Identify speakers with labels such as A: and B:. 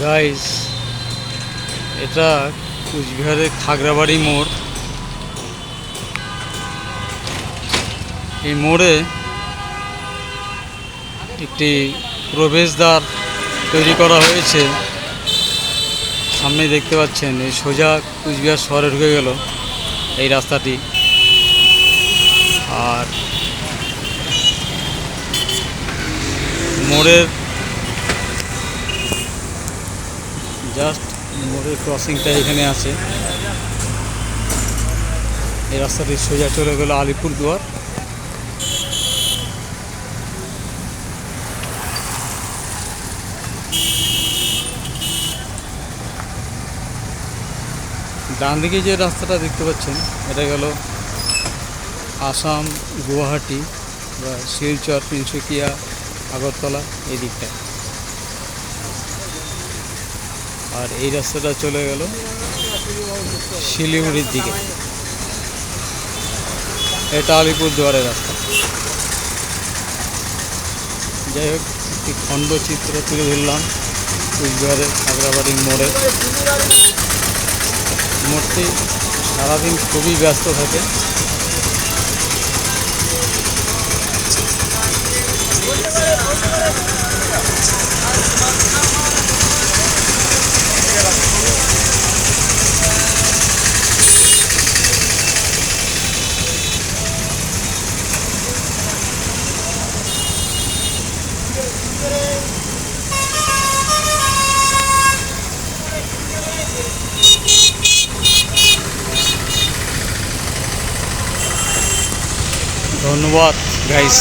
A: Guys, এটা কুচবিহারের খাগড়াবাড়ি মোড়। এই মোড়ে একটি প্রবেশদ্বার তৈরি করা হয়েছে। সামনে দেখতে পাচ্ছেন, এই সোজা কুচবিহার শহরে ঢুকে গেল এই রাস্তাটি। আর মোড়ের জাস্ট মোড়ের ক্রসিংটা এখানে আছে। এই রাস্তাটি সোজা চলে গেল আলিপুরদুয়ার। ডান দিকে যে রাস্তাটা দেখতে পাচ্ছেন, এটা গেল আসাম, গুয়াহাটি বা শিলচর, তিনসুকিয়া, আগরতলা এই দিকটায়। আর এই রাস্তাটা চলে গেল শিলিগুড়ির দিকে। এটা আলিপুরদুয়ারের রাস্তা। যাই হোক, একটি খণ্ডচিত্র তুলে ধরলাম কুচবিহারের খাগড়াবাড়ির মোড়ে। মোড়টি সারাদিন খুবই ব্যস্ত থাকে। ধন্যবাদ গাইস।